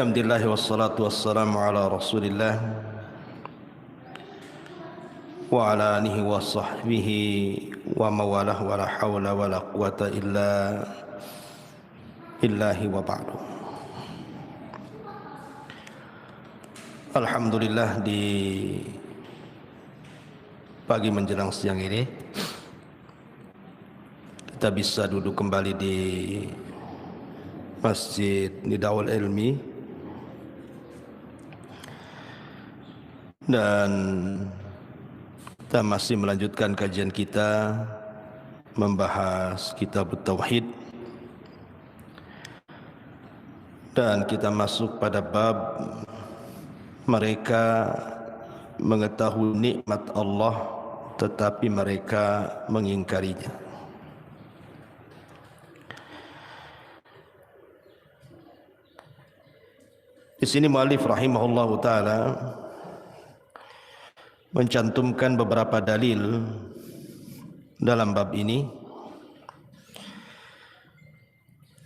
Alhamdulillah wassalatu wassalamu ala Rasulillah wa ala alihi wa sahbihi wa mawalah wa la hawla wa la quwata illa billahi wa ba'du. Alhamdulillah, di pagi menjelang siang ini kita bisa duduk kembali di Masjid Nidawul Ilmi dan kita masih melanjutkan kajian kita membahas kitab Tauhid, dan kita masuk pada bab mereka mengetahui nikmat Allah tetapi mereka mengingkarinya. Di sini muallif rahimahullahu taala mencantumkan beberapa dalil dalam bab ini.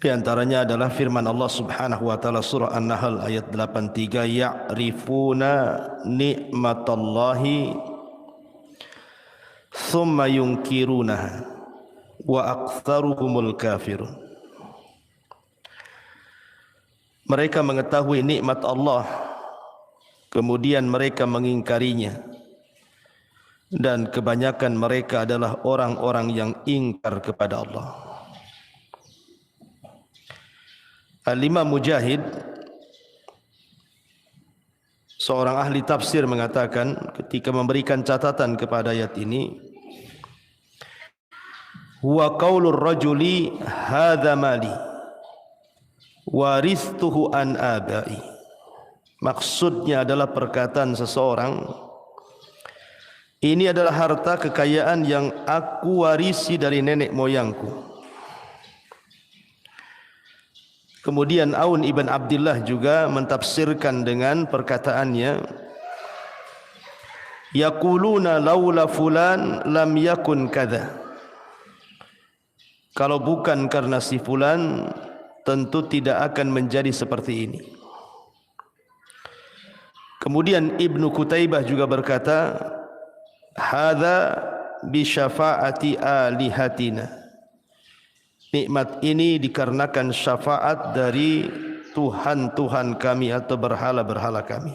Di antaranya adalah firman Allah Subhanahu wa taala surah An-Nahl ayat 83, ya'rifuna ni'matallahi thumma yunkirunaha wa aktsaruhumul kafirun. Mereka mengetahui nikmat Allah kemudian mereka mengingkarinya, dan kebanyakan mereka adalah orang-orang yang ingkar kepada Allah. Al-Imam Mujahid, seorang ahli tafsir, mengatakan ketika memberikan catatan kepada ayat ini, huwa qaulur rajuli hadza mali waristuhu an abai. Maksudnya adalah perkataan seseorang, ini adalah harta kekayaan yang aku warisi dari nenek moyangku. Kemudian Aun ibn Abdullah juga mentafsirkan dengan perkataannya, yaquluna laula fulan lam yakun kadza. Kalau bukan karena si fulan tentu tidak akan menjadi seperti ini. Kemudian Ibnu Qutaibah juga berkata, hadza bi syafaati alihatina. Nikmat ini dikarenakan syafaat dari Tuhan-Tuhan kami atau berhala-berhala kami.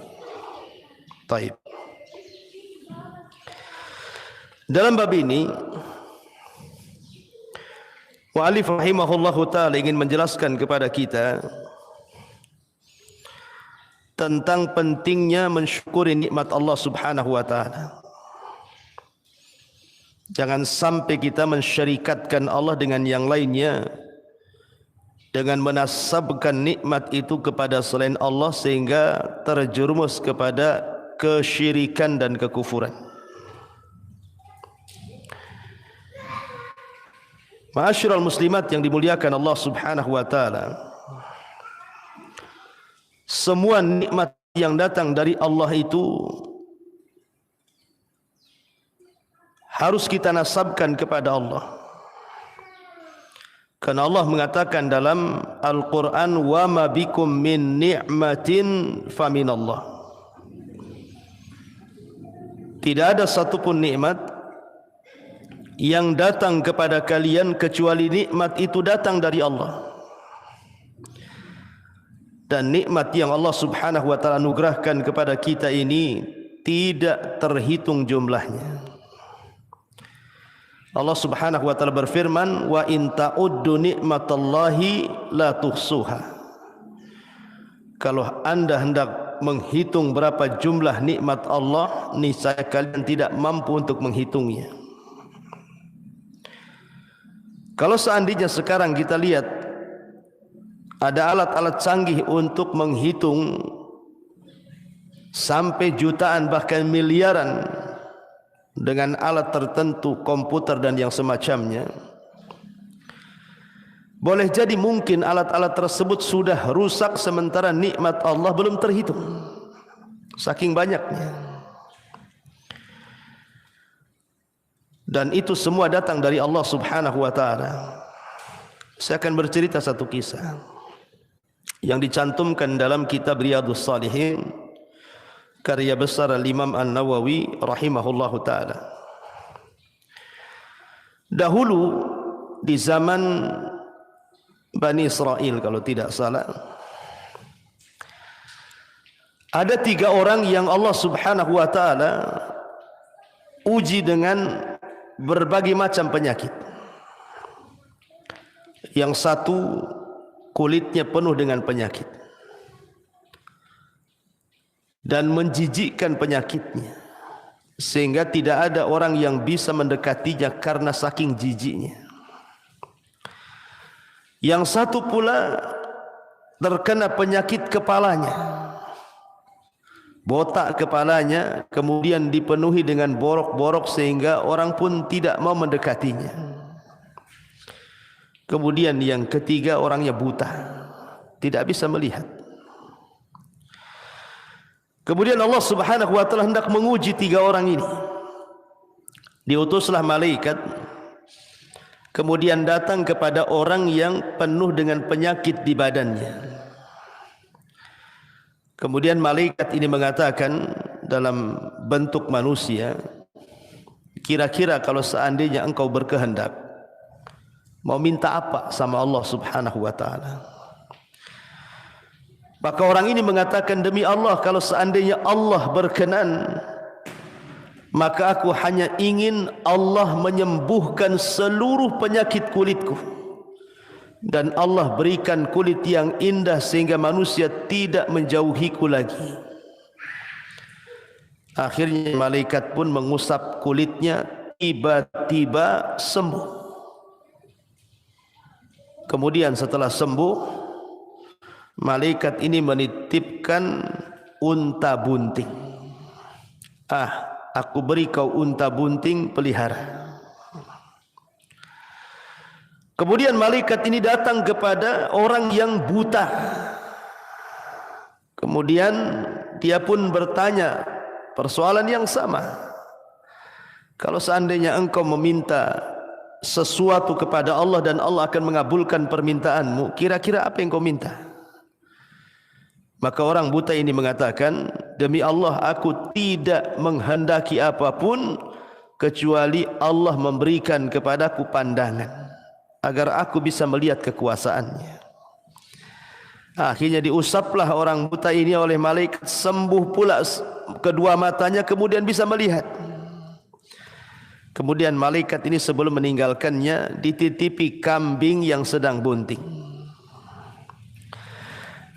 Taib. Dalam bab ini mu'allif rahimahullahu ta'ala ingin menjelaskan kepada kita tentang pentingnya mensyukuri nikmat Allah Subhanahu wa ta'ala. Jangan sampai kita mensyarikatkan Allah dengan yang lainnya dengan menasabkan nikmat itu kepada selain Allah sehingga terjerumus kepada kesyirikan dan kekufuran. Ma'asyiral muslimat yang dimuliakan Allah Subhanahu wa taala, semua nikmat yang datang dari Allah itu harus kita nasabkan kepada Allah. Karena Allah mengatakan dalam Al-Quran, wa ma bikum min ni'matin faminallah. Tidak ada satupun nikmat yang datang kepada kalian kecuali nikmat itu datang dari Allah. Dan nikmat yang Allah Subhanahu wa taala anugerahkan kepada kita ini tidak terhitung jumlahnya. Allah Subhanahu wa taala berfirman, wa in ta'uddu nikmatallahi la tuhsuha. Kalau Anda hendak menghitung berapa jumlah nikmat Allah, niscaya kalian tidak mampu untuk menghitungnya. Kalau seandainya sekarang kita lihat ada alat-alat canggih untuk menghitung sampai jutaan bahkan miliaran dengan alat tertentu, komputer dan yang semacamnya, boleh jadi mungkin alat-alat tersebut sudah rusak sementara nikmat Allah belum terhitung, saking banyaknya. Dan itu semua datang dari Allah Subhanahu wa taala. Saya akan bercerita satu kisah. yang dicantumkan dalam kitab Riyadhus Shalihin karya besar Imam An-Nawawi rahimahullahu taala. Dahulu di zaman Bani Israel kalau tidak salah, ada 3 orang yang Allah Subhanahu wa taala uji dengan berbagai macam penyakit. Yang satu kulitnya penuh dengan penyakit dan menjijikkan penyakitnya, sehingga tidak ada orang yang bisa mendekatinya karena saking jijiknya. Yang satu pula terkena penyakit kepalanya, botak kepalanya, kemudian dipenuhi dengan borok-borok sehingga orang pun tidak mau mendekatinya. Kemudian yang ketiga orangnya buta, tidak bisa melihat. Kemudian Allah Subhanahu wa taala hendak menguji 3 orang ini. Diutuslah malaikat, kemudian datang kepada orang yang penuh dengan penyakit di badannya. Kemudian malaikat ini mengatakan dalam bentuk manusia, kira-kira kalau seandainya engkau berkehendak, mau minta apa sama Allah Subhanahu wa taala? Maka orang ini mengatakan, demi Allah, kalau seandainya Allah berkenan, maka aku hanya ingin Allah menyembuhkan seluruh penyakit kulitku, dan Allah berikan kulit yang indah sehingga manusia tidak menjauhiku lagi. Akhirnya malaikat pun mengusap kulitnya, tiba-tiba sembuh. Kemudian setelah sembuh, malaikat ini menitipkan unta bunting. Aku beri kau unta bunting pelihara. Kemudian malaikat ini datang kepada orang yang buta. Kemudian dia pun bertanya persoalan yang sama. Kalau seandainya engkau meminta sesuatu kepada Allah dan Allah akan mengabulkan permintaanmu, kira-kira apa yang kau minta? Maka orang buta ini mengatakan, demi Allah, aku tidak menghendaki apapun kecuali Allah memberikan kepadaku pandangan agar aku bisa melihat kekuasaannya. Akhirnya diusaplah orang buta ini oleh malaikat, sembuh pula kedua matanya, kemudian bisa melihat. Kemudian malaikat ini sebelum meninggalkannya dititipi kambing yang sedang bunting.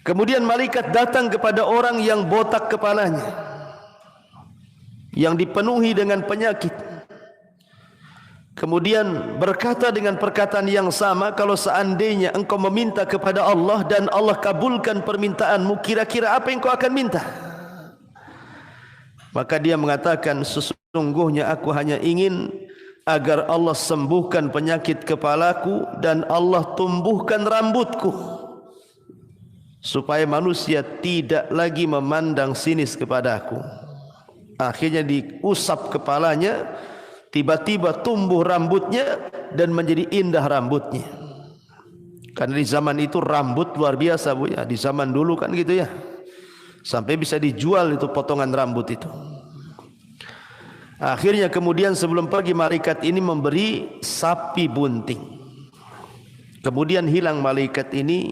Kemudian malaikat datang kepada orang yang botak kepalanya, yang dipenuhi dengan penyakit. Kemudian berkata dengan perkataan yang sama, kalau seandainya engkau meminta kepada Allah dan Allah kabulkan permintaanmu, kira-kira apa yang kau akan minta? Maka dia mengatakan, sesungguhnya aku hanya ingin agar Allah sembuhkan penyakit kepalaku dan Allah tumbuhkan rambutku, supaya manusia tidak lagi memandang sinis kepadaku. Akhirnya diusap kepalanya, tiba-tiba tumbuh rambutnya dan menjadi indah rambutnya. Karena di zaman itu rambut luar biasa, Bu ya. Di zaman dulu kan gitu ya. Sampai bisa dijual itu potongan rambut itu. Akhirnya kemudian sebelum pergi, malaikat ini memberi sapi bunting. Kemudian hilang malaikat ini,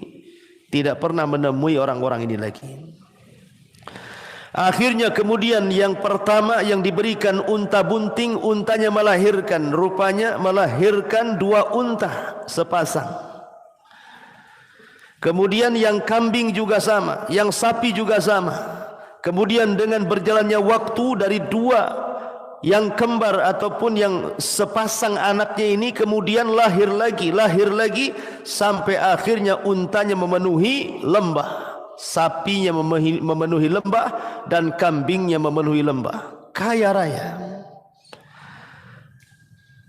tidak pernah menemui orang-orang ini lagi. Akhirnya kemudian yang pertama yang diberikan unta bunting, untanya melahirkan, rupanya melahirkan 2 unta sepasang. Kemudian yang kambing juga sama, yang sapi juga sama. Kemudian dengan berjalannya waktu dari 2 yang kembar ataupun yang sepasang anaknya ini kemudian lahir lagi sampai akhirnya untanya memenuhi lembah, sapinya memenuhi lembah, dan kambingnya memenuhi lembah. Kaya raya.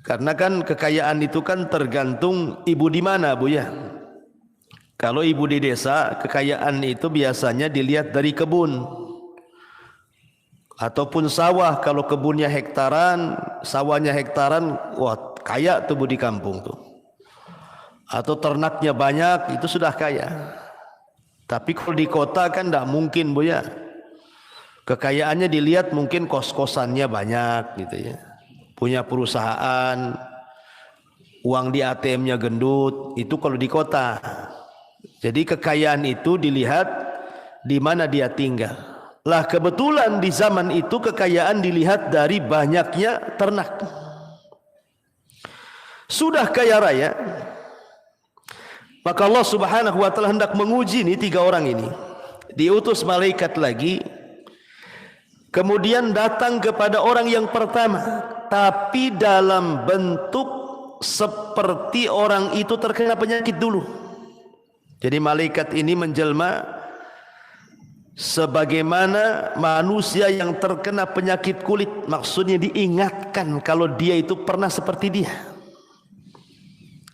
Karena kan kekayaan itu kan tergantung ibu di mana, Bu ya. Kalau ibu di desa, kekayaan itu biasanya dilihat dari kebun ataupun sawah. Kalau kebunnya hektaran, sawahnya hektaran, wah kaya tuh Bu di kampung tuh. Atau ternaknya banyak, itu sudah kaya. Tapi kalau di kota kan tidak mungkin Bu ya. Kekayaannya dilihat mungkin kos-kosannya banyak gitu ya. Punya perusahaan, uang di ATM-nya gendut, itu kalau di kota. Jadi kekayaan itu dilihat di mana dia tinggal. Lah kebetulan di zaman itu kekayaan dilihat dari banyaknya ternak. Sudah kaya raya, maka Allah Subhanahu wa taala hendak menguji nih 3 orang ini. Diutus malaikat lagi, kemudian datang kepada orang yang pertama, tapi dalam bentuk seperti orang itu terkena penyakit dulu. Jadi malaikat ini menjelma sebagaimana manusia yang terkena penyakit kulit. Maksudnya diingatkan kalau dia itu pernah seperti dia.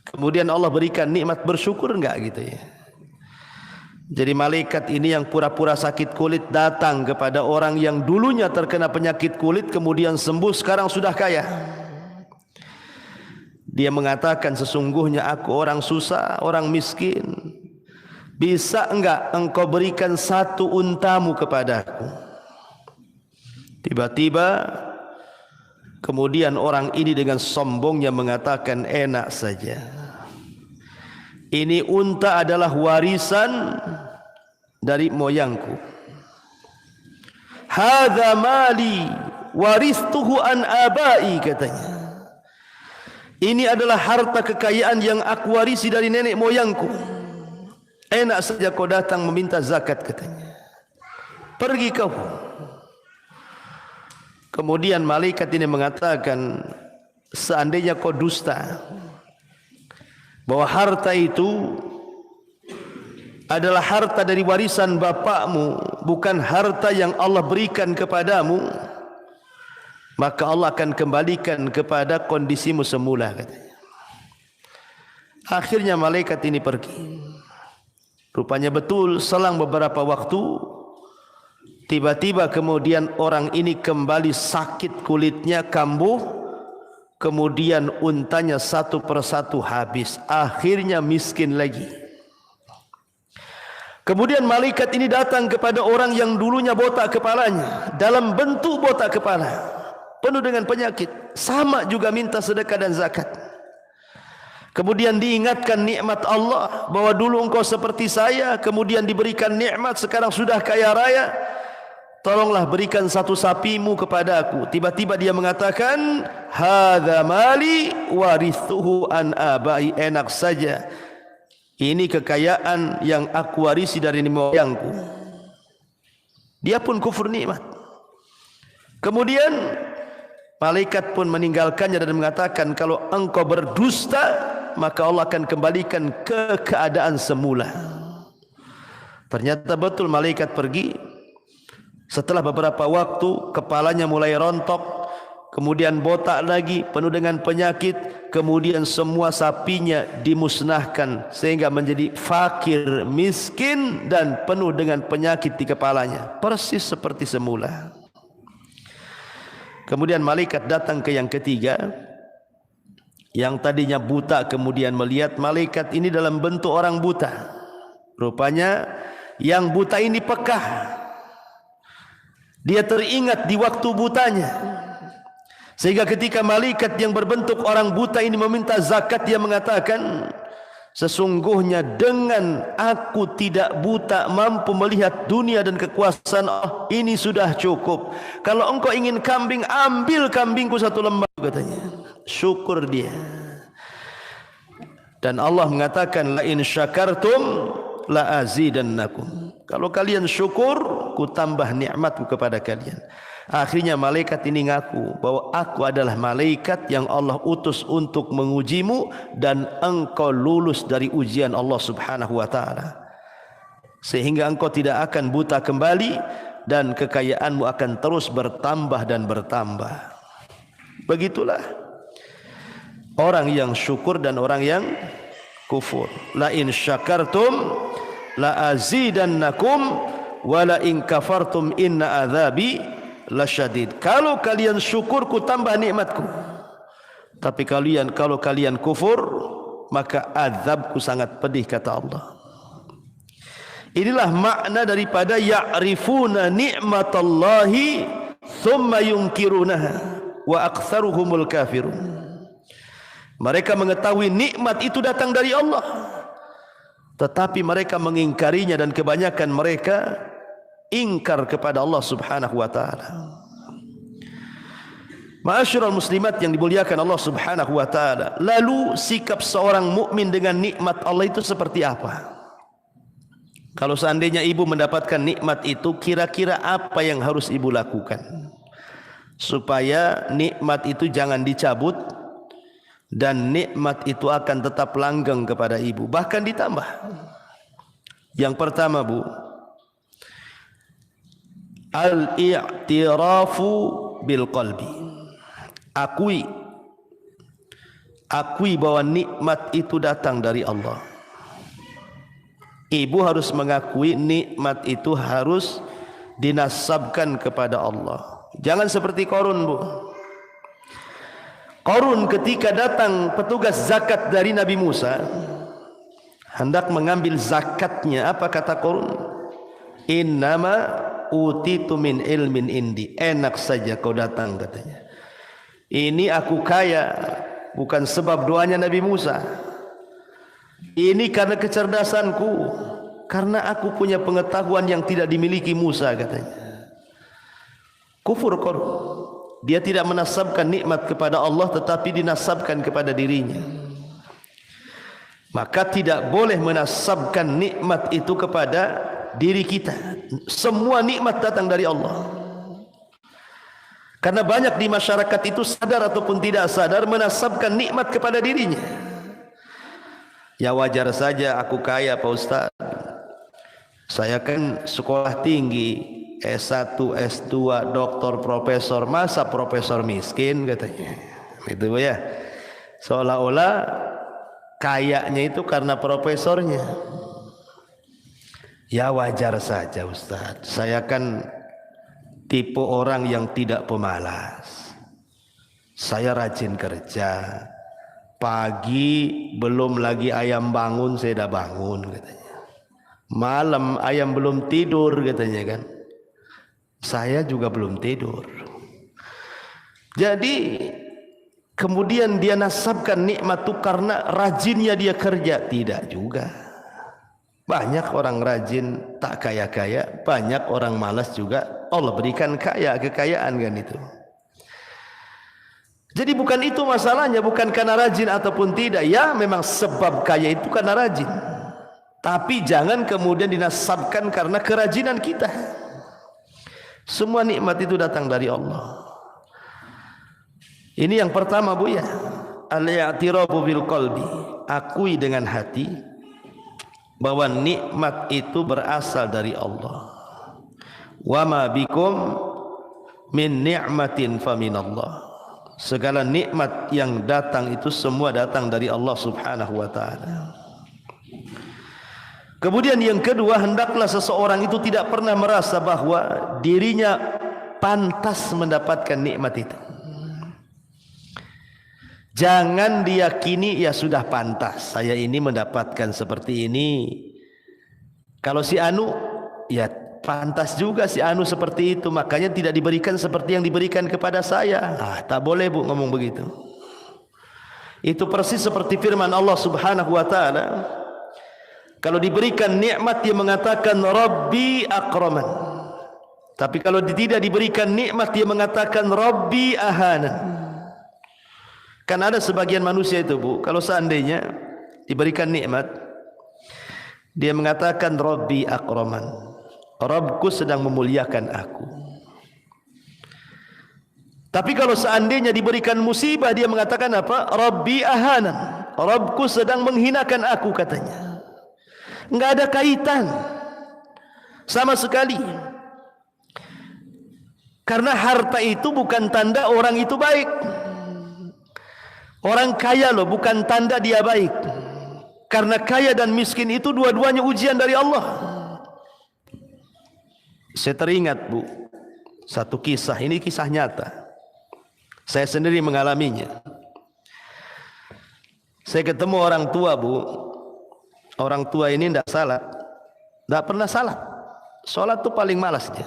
Kemudian Allah berikan nikmat, bersyukur enggak gitu ya. Jadi malaikat ini yang pura-pura sakit kulit datang kepada orang yang dulunya terkena penyakit kulit kemudian sembuh, sekarang sudah kaya. Dia mengatakan, sesungguhnya aku orang susah, orang miskin. Bisa enggak engkau berikan 1 untamu kepadaku? Tiba-tiba kemudian orang ini dengan sombongnya mengatakan, enak saja. Ini unta adalah warisan dari moyangku. Hadza mali waristuhu an abai, katanya. Ini adalah harta kekayaan yang aku warisi dari nenek moyangku. Enak saja kau datang meminta zakat, katanya. Pergi kau. Kemudian malaikat ini mengatakan, seandainya kau dusta bahwa harta itu adalah harta dari warisan bapakmu, bukan harta yang Allah berikan kepadamu, maka Allah akan kembalikan kepada kondisimu semula, katanya. Akhirnya malaikat ini pergi. Rupanya betul, selang beberapa waktu tiba-tiba kemudian orang ini kembali sakit kulitnya, kambuh, kemudian untanya satu persatu habis, akhirnya miskin lagi. Kemudian malaikat ini datang kepada orang yang dulunya botak kepalanya, dalam bentuk botak kepala, penuh dengan penyakit, sama juga minta sedekah dan zakat. Kemudian diingatkan nikmat Allah, bahwa dulu engkau seperti saya, kemudian diberikan nikmat, sekarang sudah kaya raya, tolonglah berikan 1 sapimu kepadaku. Tiba-tiba dia mengatakan, hadza mali warithuhu an abai, enak saja, ini kekayaan yang aku warisi dari nenek moyangku. Dia pun kufur nikmat. Kemudian malaikat pun meninggalkannya dan mengatakan, kalau engkau berdusta, maka Allah akan kembalikan ke keadaan semula. Ternyata betul, malaikat pergi. Setelah beberapa waktu kepalanya mulai rontok, kemudian botak lagi, penuh dengan penyakit, kemudian semua sapinya dimusnahkan sehingga menjadi fakir, miskin dan penuh dengan penyakit di kepalanya, persis seperti semula. Kemudian malaikat datang ke yang ketiga. Yang tadinya buta kemudian melihat. Malaikat ini dalam bentuk orang buta. Rupanya yang buta ini pekah. Dia teringat di waktu butanya, sehingga ketika malaikat yang berbentuk orang buta ini meminta zakat, dia mengatakan, sesungguhnya dengan aku tidak buta mampu melihat dunia dan kekuasaan Allah, ini sudah cukup. Kalau engkau ingin kambing, ambil kambingku 1 lembar, katanya. Syukur dia. Dan Allah mengatakan, la in syakartum la azidannakum. Kalau kalian syukur, ku tambah nikmatku kepada kalian. Akhirnya malaikat ini ngaku bahwa aku adalah malaikat yang Allah utus untuk mengujimu, dan engkau lulus dari ujian Allah Subhanahu wa taala, sehingga engkau tidak akan buta kembali dan kekayaanmu akan terus bertambah dan bertambah. Begitulah orang yang syukur dan orang yang kufur. La in syakartum la azidannakum wa la in kafartum inna adzabi lasyadid. Kalau kalian syukur, ku tambah nikmatku. Tapi kalau kalian kufur, maka azabku sangat pedih, kata Allah. Inilah makna daripada ya'rifuna ni'matallahi thumma yunkirunaha wa aktsaruhumul kafirun. Mereka mengetahui nikmat itu datang dari Allah, tetapi mereka mengingkarinya dan kebanyakan mereka ingkar kepada Allah Subhanahu wa taala. Ma'asyiral muslimat yang dimuliakan Allah Subhanahu wa taala, lalu sikap seorang mukmin dengan nikmat Allah itu seperti apa? Kalau seandainya ibu mendapatkan nikmat itu, kira-kira apa yang harus ibu lakukan supaya nikmat itu jangan dicabut dan nikmat itu akan tetap langgeng kepada ibu, bahkan ditambah? Yang pertama, Bu, al-i'tirafu bil qalbi. Akui bahwa nikmat itu datang dari Allah. Ibu harus mengakui nikmat itu harus dinasabkan kepada Allah. Jangan seperti Qarun, Bu. Qarun ketika datang petugas zakat dari Nabi Musa hendak mengambil zakatnya, apa kata Qarun? Innama utitu min ilmin indi. Enak saja kau datang, katanya. Ini aku kaya bukan sebab doanya Nabi Musa. Ini karena kecerdasanku, karena aku punya pengetahuan yang tidak dimiliki Musa, katanya. Kufur Qarun. Dia tidak menasabkan nikmat kepada Allah, tetapi dinasabkan kepada dirinya. Maka tidak boleh menasabkan nikmat itu kepada diri kita. Semua nikmat datang dari Allah. Karena banyak di masyarakat itu sadar ataupun tidak sadar menasabkan nikmat kepada dirinya. Ya wajar saja aku kaya, Pak Ustaz. Saya kan sekolah tinggi, S1, S2, doktor, profesor. Masa profesor miskin, katanya. Itu ya. Seolah-olah kayanya itu karena profesornya. Ya wajar saja, Ustaz. Saya kan tipe orang yang tidak pemalas. Saya rajin kerja. Pagi belum lagi ayam bangun, saya dah bangun, katanya. Malam ayam belum tidur, katanya kan. Saya juga belum tidur. Jadi kemudian dia nasabkan nikmat itu karena rajinnya dia kerja. Tidak juga. Banyak orang rajin tak kaya-kaya, banyak orang malas juga Allah berikan kekayaan kan itu. Jadi bukan itu masalahnya, bukan karena rajin ataupun tidak. Ya memang sebab kaya itu karena rajin. Tapi jangan kemudian dinasabkan karena kerajinan kita. Semua nikmat itu datang dari Allah. Ini yang pertama, Bu, ya. Al-i'tirafu bil qalbi. Akui dengan hati bahwa nikmat itu berasal dari Allah. Wa ma bikum min ni'matin fa minallah. Segala nikmat yang datang itu semua datang dari Allah Subhanahu wa taala. Kemudian yang kedua, hendaklah seseorang itu tidak pernah merasa bahwa dirinya pantas mendapatkan nikmat itu. Jangan diyakini ya sudah pantas, saya ini mendapatkan seperti ini. Kalau si anu, ya pantas juga si anu seperti itu, makanya tidak diberikan seperti yang diberikan kepada saya. Tak boleh, Bu, ngomong begitu. Itu persis seperti firman Allah Subhanahu wa taala. Kalau diberikan nikmat dia mengatakan Rabbi akraman. Tapi kalau tidak diberikan nikmat dia mengatakan Rabbi ahanan. Kan ada sebagian manusia itu, Bu, kalau seandainya diberikan nikmat dia mengatakan Rabbi akraman. Rabbku sedang memuliakan aku. Tapi kalau seandainya diberikan musibah dia mengatakan apa? Rabbi ahanan. Rabbku sedang menghinakan aku, katanya. Enggak ada kaitan sama sekali. Karena harta itu bukan tanda orang itu baik. Orang kaya loh, bukan tanda dia baik. Karena kaya dan miskin itu dua-duanya ujian dari Allah. Saya teringat, Bu, satu kisah. Ini kisah nyata. Saya sendiri mengalaminya. Saya ketemu orang tua, Bu. Orang tua ini tidak salah. Tidak pernah salat. Salat itu paling malas dia.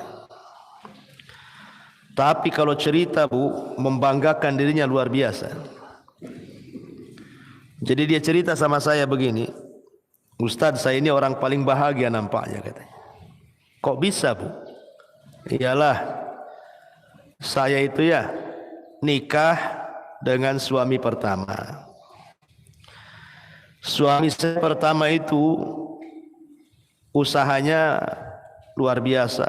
Tapi kalau cerita Bu, membanggakan dirinya luar biasa. Jadi dia cerita sama saya begini, Ustadz, saya ini orang paling bahagia nampaknya katanya. Kok bisa Bu? Iyalah, saya itu ya nikah dengan suami pertama. Suami saya pertama itu usahanya luar biasa,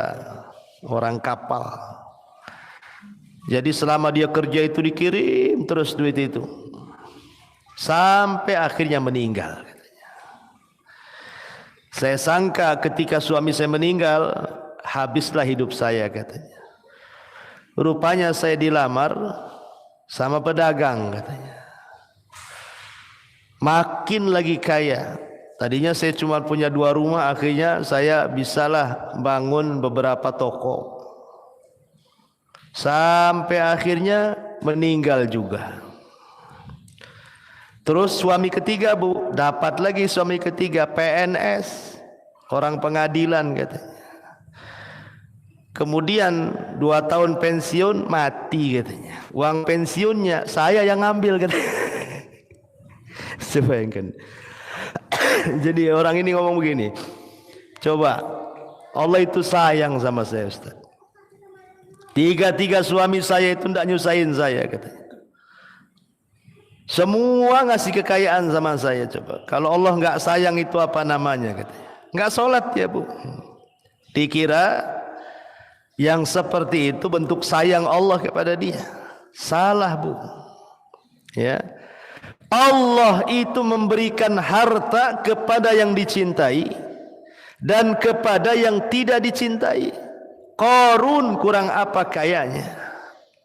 orang kapal. Jadi selama dia kerja itu dikirim terus duit itu, sampai akhirnya meninggal. Saya sangka ketika suami saya meninggal, habislah hidup saya katanya. Rupanya saya dilamar sama pedagang katanya. Makin lagi kaya. Tadinya saya cuma punya 2 rumah, akhirnya saya bisalah bangun beberapa toko. Sampai akhirnya meninggal juga. Terus suami ketiga Bu, dapat lagi suami ketiga, PNS, orang pengadilan katanya. Kemudian 2 tahun pensiun, mati katanya. Uang pensiunnya saya yang ambil katanya. Bayangkan. Jadi orang ini ngomong begini, coba Allah itu sayang sama saya Ustaz. 3 suami saya itu tidak nyusahin saya katanya. Semua ngasih kekayaan sama saya. Coba kalau Allah nggak sayang itu apa namanya katanya. Nggak sholat ya Bu. Dikira yang seperti itu bentuk sayang Allah kepada dia. Salah Bu. Ya, Allah itu memberikan harta kepada yang dicintai dan kepada yang tidak dicintai. Qarun kurang apa kayanya?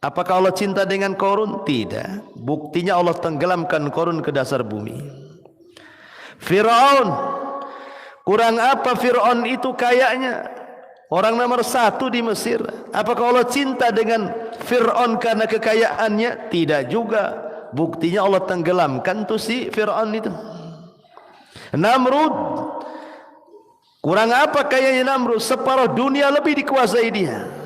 Apakah Allah cinta dengan Qarun? Tidak. Buktinya Allah tenggelamkan Qarun ke dasar bumi. Fir'aun, kurang apa Fir'aun itu kayanya? Orang nomor 1 di Mesir. Apakah Allah cinta dengan Fir'aun karena kekayaannya? Tidak juga. Buktinya Allah tenggelamkan tuh si Fir'aun itu. Namrud, kurang apa kayanya Namrud? Separuh dunia lebih dikuasai dia.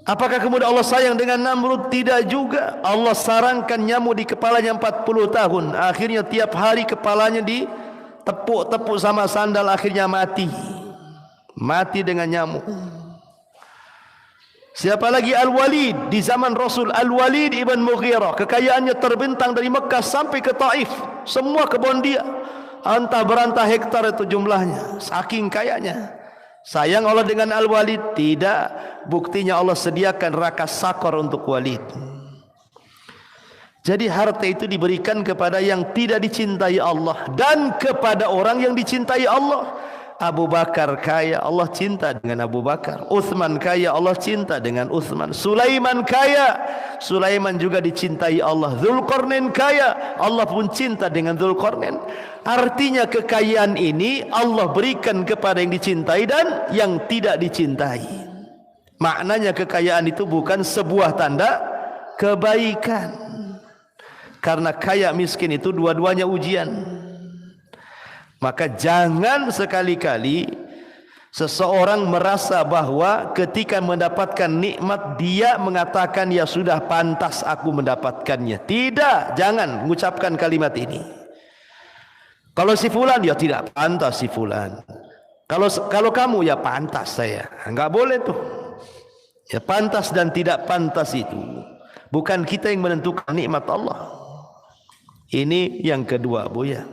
Apakah kemudian Allah sayang dengan Namrud? Tidak juga. Allah sarangkan nyamuk di kepalanya 40 tahun. Akhirnya tiap hari kepalanya ditepuk-tepuk sama sandal, akhirnya mati. Mati dengan nyamuk. Siapa lagi? Al-Walid di zaman Rasul. Al-Walid ibn Mughirah, kekayaannya terbentang dari Mekah sampai ke Taif. Semua kebun dia, antah berantah hektar itu jumlahnya, saking kayanya. Sayang Allah dengan Al-Walid? Tidak. Buktinya Allah sediakan neraka sakor untuk Walid. Jadi harta itu diberikan kepada yang tidak dicintai Allah dan kepada orang yang dicintai Allah. Abu Bakar kaya, Allah cinta dengan Abu Bakar. Utsman kaya, Allah cinta dengan Utsman. Sulaiman kaya, Sulaiman juga dicintai Allah. Dzulqarnain kaya, Allah pun cinta dengan Dzulqarnain. Artinya kekayaan ini Allah berikan kepada yang dicintai dan yang tidak dicintai. Maknanya kekayaan itu bukan sebuah tanda kebaikan. Karena kaya miskin itu dua-duanya ujian. Maka jangan sekali-kali seseorang merasa bahwa ketika mendapatkan nikmat dia mengatakan ya sudah pantas aku mendapatkannya. Tidak, jangan mengucapkan kalimat ini. Kalau si fulan ya tidak pantas si fulan. Kalau kamu ya pantas saya. Enggak boleh tuh. Ya pantas dan tidak pantas itu bukan kita yang menentukan nikmat Allah. Ini yang kedua Bu ya.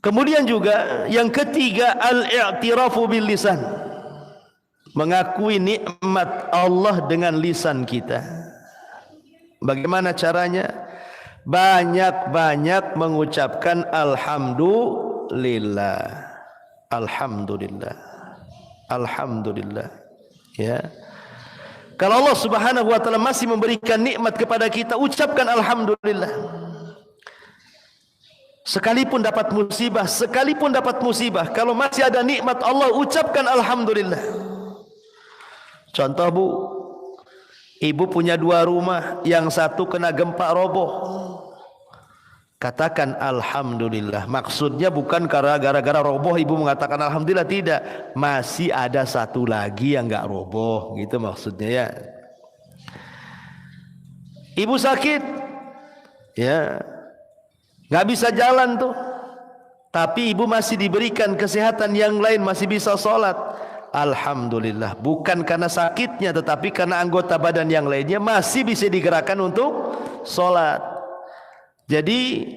Kemudian juga yang ketiga, al-i'tirafu bil lisan. Mengakui nikmat Allah dengan lisan kita. Bagaimana caranya? Banyak-banyak mengucapkan alhamdulillah. Alhamdulillah. Alhamdulillah. Ya. Kalau Allah Subhanahu wa taala masih memberikan nikmat kepada kita, ucapkan alhamdulillah. Sekalipun dapat musibah, kalau masih ada nikmat Allah, ucapkan alhamdulillah. Contoh Bu, ibu punya 2 rumah, yang satu kena gempa roboh. katakan alhamdulillah. Maksudnya bukan karena gara-gara roboh ibu mengatakan alhamdulillah, tidak. Masih ada satu lagi yang enggak roboh, gitu maksudnya ya. Ibu sakit, ya, enggak bisa jalan tuh, tapi ibu masih diberikan kesehatan yang lain, masih bisa sholat. Alhamdulillah, bukan karena sakitnya, tetapi karena anggota badan yang lainnya masih bisa digerakkan untuk sholat. Jadi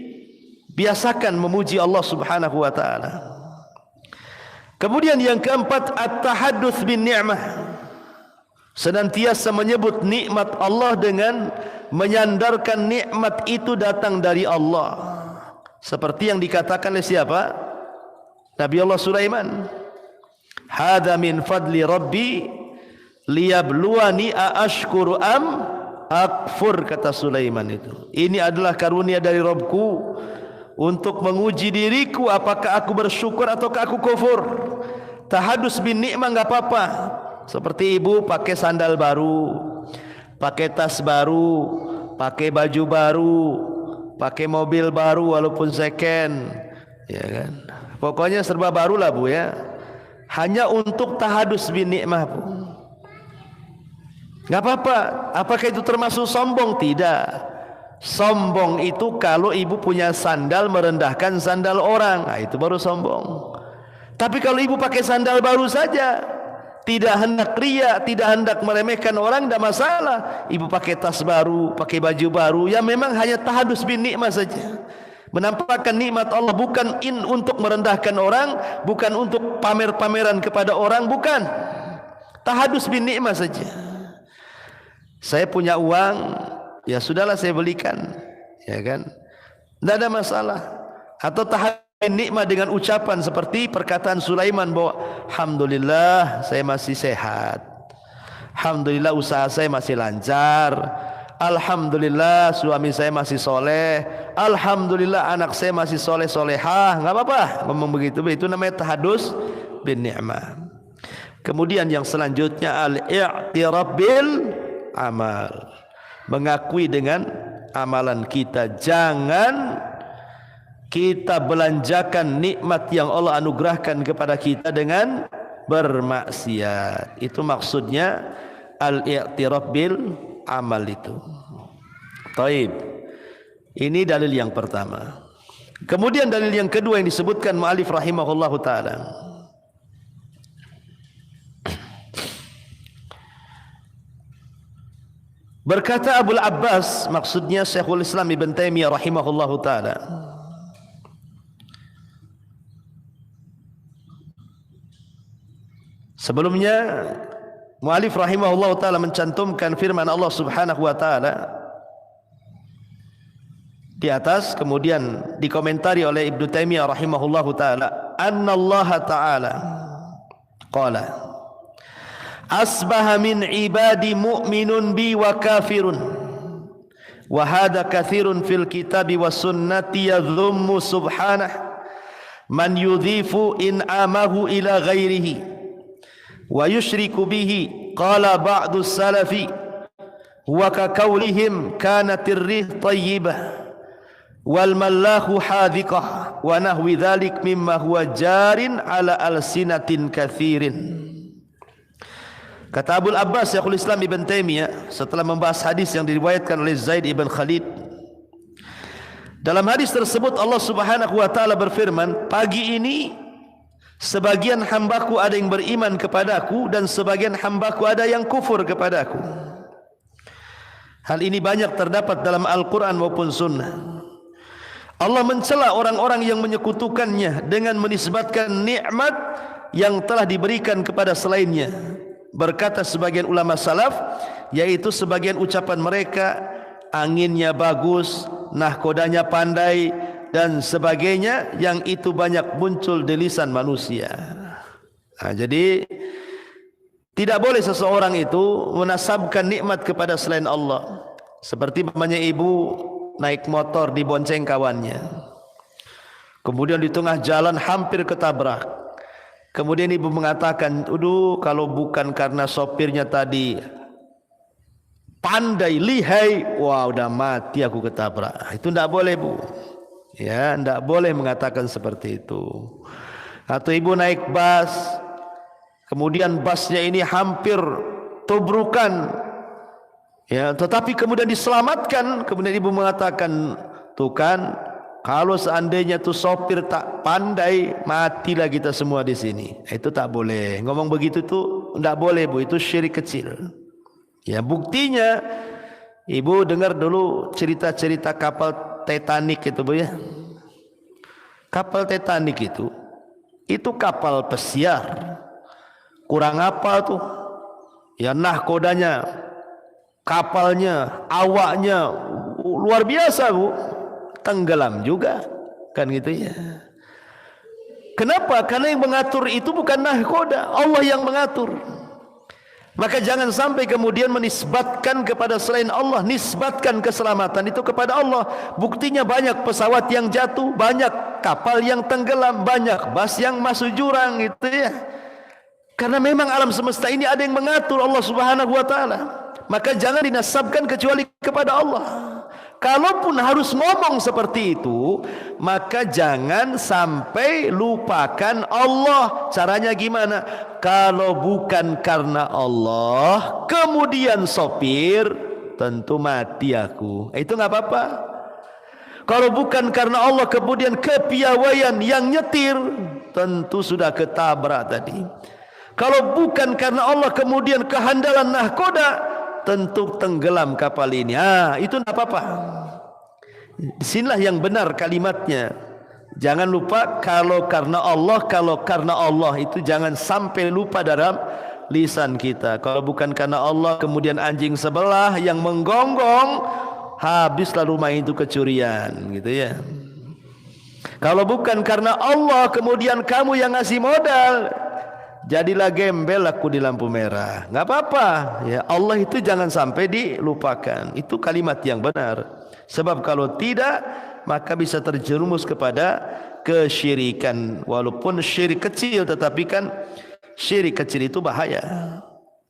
biasakan memuji Allah Subhanahu wa taala. Kemudian yang keempat, at-tahadduts bin ni'mah. Senantiasa menyebut nikmat Allah dengan menyandarkan nikmat itu datang dari Allah. Seperti yang dikatakan oleh siapa? Nabi Allah Sulaiman. Hadza min fadli rabbi liyabluwani aashkuru am akfur, kata Sulaiman itu. Ini adalah karunia dari Rabbku untuk menguji diriku, apakah aku bersyukur ataukah aku kufur. Tahadus bin nikmah enggak apa-apa. Seperti ibu pakai sandal baru, pakai tas baru, pakai baju baru, pakai mobil baru walaupun second, ya kan. Pokoknya serba baru lah bu ya. Hanya untuk tahadus bin nikmah bu. Enggak apa-apa. Apakah itu termasuk sombong? Tidak. Sombong itu kalau ibu punya sandal merendahkan sandal orang, nah itu baru sombong. Tapi kalau ibu pakai sandal baru saja, tidak hendak ria, tidak hendak meremehkan orang, tidak masalah. Ibu pakai tas baru, pakai baju baru, ya memang hanya tahadus bin nikmah saja. Menampakkan nikmat Allah, bukan untuk merendahkan orang, bukan untuk pamer-pameran kepada orang, bukan. Tahadus bin nikmah saja. Saya punya uang, ya sudahlah saya belikan, ya kan? Tidak ada masalah. Atau tahadus bin nikmah dengan ucapan seperti perkataan Sulaiman bahwa alhamdulillah saya masih sehat, alhamdulillah usaha saya masih lancar, alhamdulillah suami saya masih soleh, alhamdulillah anak saya masih soleh solehah. Nggak apa-apa ngomong begitu, itu namanya tahadus bin nikmah. Kemudian yang selanjutnya al-i'tiraf bil amal, mengakui dengan amalan kita. Jangan kita belanjakan nikmat yang Allah anugerahkan kepada kita dengan bermaksiat. Itu maksudnya al-i'tiraf bil amal itu. Taib. Ini dalil yang pertama. Kemudian dalil yang kedua yang disebutkan mu'alif rahimahullahu ta'ala. Berkata Abul Abbas, maksudnya Syekhul Islam Ibn Taimiyah rahimahullahu ta'ala, sebelumnya mu'alif rahimahullahu ta'ala mencantumkan firman Allah subhanahu wa ta'ala di atas, kemudian dikomentari oleh Ibn Taimiyah rahimahullahu ta'ala, anna Allah ta'ala qala asbaha min ibadi mu'minun bi wa kafirun wa hadha kathirun fil kitabi wa sunnati yadhummu subhanah man yudhifu in'amahu ila ghairihi wa yushriku bihi. Qala ba'du salafi wa ka qawlihim kanatir rih tayyibah wal mallahu hadhiqah wa nahwi dhalik mimma huwa jarin ala alsinatin kathirin. Kata Abul Abbas Syekhul Islam Ibn Taimiyah setelah membahas hadis yang diriwayatkan oleh Zaid ibn Khalid. Dalam hadis tersebut Allah Subhanahu wa taala berfirman, pagi ini sebagian hambaku ada yang beriman kepadaku dan sebagian hambaku ada yang kufur kepadaku. Hal ini banyak terdapat dalam Al-Quran maupun Sunnah. Allah mencela orang-orang yang menyekutukannya dengan menisbatkan nikmat yang telah diberikan kepada selainnya. Berkata sebagian ulama salaf, yaitu sebagian ucapan mereka, anginnya bagus, nahkodanya pandai dan sebagainya, yang itu banyak muncul di lisan manusia. Nah, jadi tidak boleh seseorang itu menasabkan nikmat kepada selain Allah. Seperti namanya ibu naik motor dibonceng kawannya, kemudian di tengah jalan hampir ketabrak. Kemudian ibu mengatakan, aduh kalau bukan karena sopirnya tadi pandai, lihai, wah udah mati aku ketabrak. Itu tidak boleh bu. Ya, tidak boleh mengatakan seperti itu. Atau ibu naik bus, kemudian busnya ini hampir tubrukan, ya, tetapi kemudian diselamatkan. Kemudian ibu mengatakan, tuh kan, kalau seandainya tuh sopir tak pandai, matilah kita semua di sini. Itu tak boleh. Ngomong begitu tuh tidak boleh, Bu. Itu syirik kecil. Ya, buktinya ibu dengar dulu cerita-cerita kapal Titanic itu, Bu, ya. Kapal Titanic itu kapal pesiar. Kurang apa tuh? Ya, nahkodanya, kapalnya, awaknya luar biasa, Bu. Tenggelam juga, kan gitu ya. Kenapa? Karena yang mengatur itu bukan nahkoda, Allah yang mengatur. Maka jangan sampai kemudian menisbatkan kepada selain Allah, nisbatkan keselamatan itu kepada Allah. Buktinya banyak pesawat yang jatuh, banyak kapal yang tenggelam, banyak bus yang masuk jurang, gitu ya. Karena memang alam semesta ini ada yang mengatur, Allah Subhanahu wa taala. Maka jangan dinasabkan kecuali kepada Allah. Kalaupun harus ngomong seperti itu, maka jangan sampai lupakan Allah. Caranya gimana? Kalau bukan karena Allah, kemudian sopir, tentu mati aku. Itu nggak apa-apa. Kalau bukan karena Allah, kemudian kepiawaian yang nyetir, tentu sudah ketabrak tadi. Kalau bukan karena Allah, kemudian kehandalan nahkoda, tentu tenggelam kapal ini. Itu tidak apa-apa. Disinilah yang benar kalimatnya. Jangan lupa kalau karena Allah itu jangan sampai lupa dalam lisan kita. Kalau bukan karena Allah, kemudian anjing sebelah yang menggonggong, habislah rumah itu kecurian, gitu ya. Kalau bukan karena Allah, kemudian kamu yang ngasih modal, jadilah gembel aku di lampu merah. Nggak apa-apa. Ya, Allah itu jangan sampai dilupakan. Itu kalimat yang benar. Sebab kalau tidak, maka bisa terjerumus kepada kesyirikan. Walaupun syirik kecil, tetapi kan syirik kecil itu bahaya.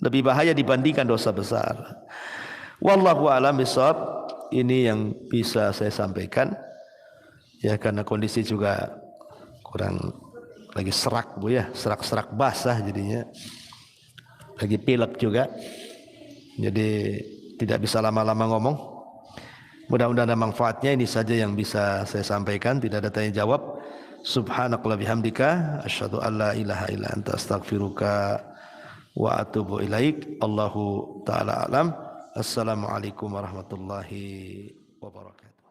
Lebih bahaya dibandingkan dosa besar. Wallahu a'lam bishawab. Ini yang bisa saya sampaikan. Ya, karena kondisi juga kurang lagi serak, Bu, ya, serak-serak basah jadinya, lagi pilek juga, jadi tidak bisa lama-lama ngomong. Mudah-mudahan ada manfaatnya. Ini saja yang bisa saya sampaikan, tidak ada tanya jawab. Subhanakallah bihamdika, asyhadu an la ilaha illa anta astaghfiruka wa atubu ilaik. Allahu ta'ala alam. Assalamualaikum warahmatullahi wabarakatuh.